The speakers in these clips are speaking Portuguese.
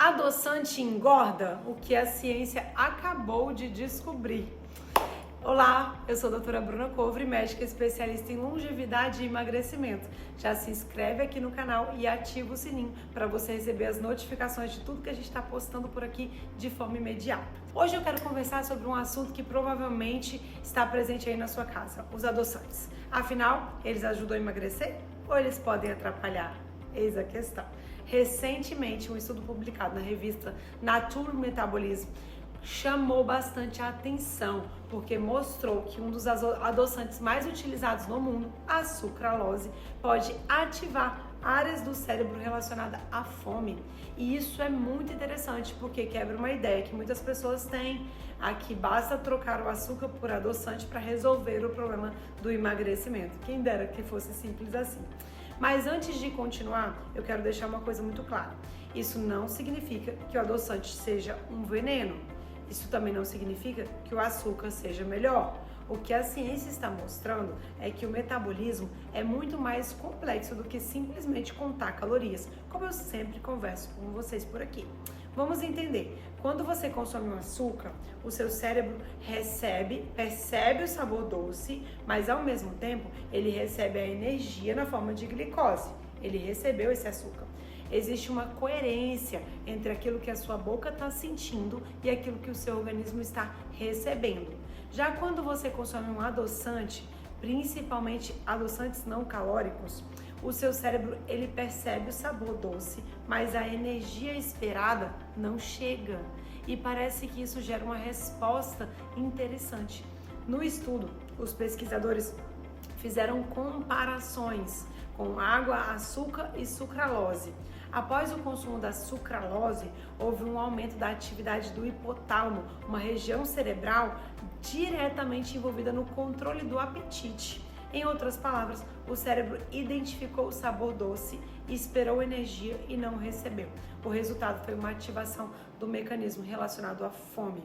Adoçante engorda? O que a ciência acabou de descobrir. Olá, eu sou a doutora Bruna Covre, médica especialista em longevidade e emagrecimento. Já se inscreve aqui no canal e ativa o sininho para você receber as notificações de tudo que a gente está postando por aqui de forma imediata. Hoje eu quero conversar sobre um assunto que provavelmente está presente aí na sua casa, os adoçantes. Afinal, eles ajudam a emagrecer ou eles podem atrapalhar? Eis a questão. Recentemente, um estudo publicado na revista Nature Metabolism chamou bastante a atenção, porque mostrou que um dos adoçantes mais utilizados no mundo, a sucralose, pode ativar áreas do cérebro relacionadas à fome. E isso é muito interessante, porque quebra uma ideia que muitas pessoas têm, que basta trocar o açúcar por adoçante para resolver o problema do emagrecimento. Quem dera que fosse simples assim. Mas antes de continuar, eu quero deixar uma coisa muito clara. Isso não significa que o adoçante seja um veneno. Isso também não significa que o açúcar seja melhor. O que a ciência está mostrando é que o metabolismo é muito mais complexo do que simplesmente contar calorias, como eu sempre converso com vocês por aqui. Vamos entender. Quando você consome um açúcar, o seu cérebro percebe o sabor doce, mas ao mesmo tempo ele recebe a energia na forma de glicose. Ele recebeu esse açúcar. Existe uma coerência entre aquilo que a sua boca está sentindo e aquilo que o seu organismo está recebendo. Já quando você consome um adoçante, principalmente adoçantes não calóricos, o seu cérebro ele percebe o sabor doce, mas a energia esperada não chega. E parece que isso gera uma resposta interessante. No estudo, os pesquisadores fizeram comparações com água, açúcar e sucralose. Após o consumo da sucralose, houve um aumento da atividade do hipotálamo, uma região cerebral diretamente envolvida no controle do apetite. Em outras palavras, o cérebro identificou o sabor doce, esperou energia e não recebeu. O resultado foi uma ativação do mecanismo relacionado à fome.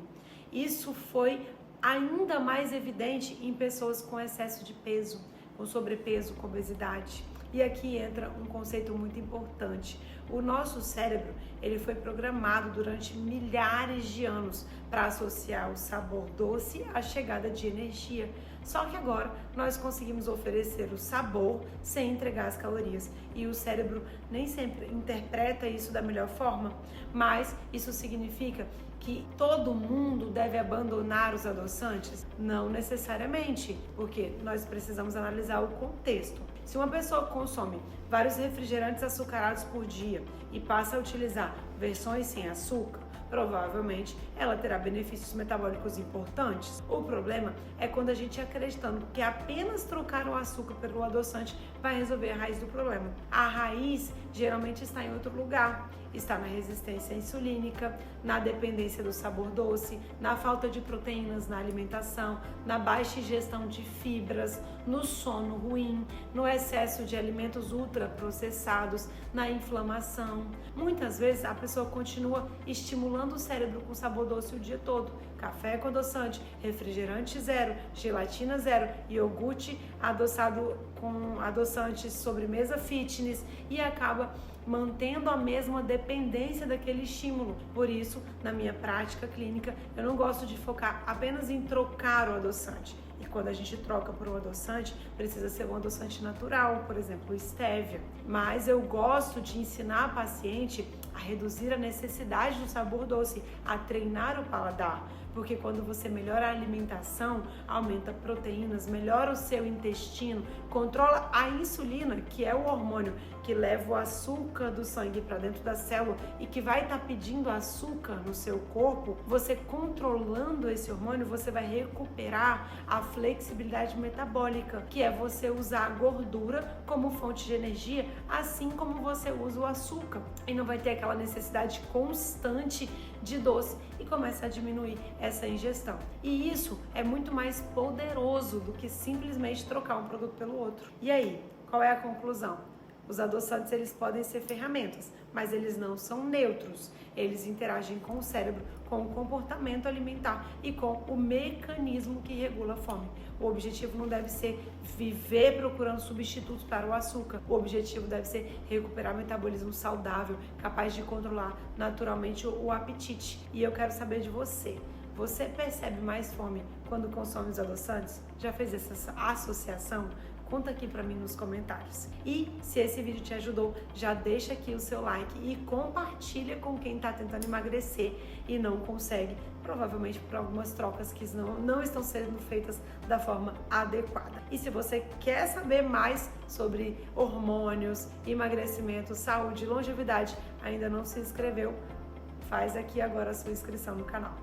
Isso foi ainda mais evidente em pessoas com excesso de peso, com sobrepeso, com obesidade. E aqui entra um conceito muito importante. O nosso cérebro, ele foi programado durante milhares de anos para associar o sabor doce à chegada de energia. Só que agora nós conseguimos oferecer o sabor sem entregar as calorias. E o cérebro nem sempre interpreta isso da melhor forma, mas isso significa que todo mundo deve abandonar os adoçantes? Não necessariamente, porque nós precisamos analisar o contexto. Se uma pessoa consome vários refrigerantes açucarados por dia e passa a utilizar versões sem açúcar, provavelmente ela terá benefícios metabólicos importantes. O problema é quando a gente acreditando que apenas trocar o açúcar pelo adoçante vai resolver a raiz do problema. A raiz geralmente está em outro lugar. Está na resistência insulínica, na dependência do sabor doce, na falta de proteínas na alimentação, na baixa ingestão de fibras, no sono ruim, no excesso de alimentos ultraprocessados, na inflamação. Muitas vezes a pessoa continua estimulando o cérebro com sabor doce o dia todo. Café com adoçante, refrigerante zero, gelatina zero, iogurte adoçado com adoçantes, sobremesa fitness e acaba mantendo a mesma dependência daquele estímulo. Por isso, na minha prática clínica, eu não gosto de focar apenas em trocar o adoçante. E quando a gente troca por um adoçante, precisa ser um adoçante natural, por exemplo, stevia. Mas eu gosto de ensinar a paciente a reduzir a necessidade do sabor doce, a treinar o paladar. Porque quando você melhora a alimentação, aumenta proteínas, melhora o seu intestino, controla a insulina, que é o hormônio que leva o açúcar do sangue para dentro da célula e que vai estar pedindo açúcar no seu corpo, você controlando esse hormônio, você vai recuperar a flexibilidade metabólica, que é você usar a gordura como fonte de energia, assim como você usa o açúcar. E não vai ter aquela necessidade constante de doce e começa a diminuir essa ingestão. E isso é muito mais poderoso do que simplesmente trocar um produto pelo outro. E aí, qual é a conclusão? Os adoçantes eles podem ser ferramentas, mas eles não são neutros. Eles interagem com o cérebro, com o comportamento alimentar e com o mecanismo que regula a fome. O objetivo não deve ser viver procurando substitutos para o açúcar. O objetivo deve ser recuperar o metabolismo saudável, capaz de controlar naturalmente o apetite. E eu quero saber de você. Você percebe mais fome quando consome os adoçantes? Já fez essa associação? Conta aqui pra mim nos comentários. E se esse vídeo te ajudou, já deixa aqui o seu like e compartilha com quem tá tentando emagrecer e não consegue, provavelmente por algumas trocas que não estão sendo feitas da forma adequada. E se você quer saber mais sobre hormônios, emagrecimento, saúde, longevidade, ainda não se inscreveu, faz aqui agora a sua inscrição no canal.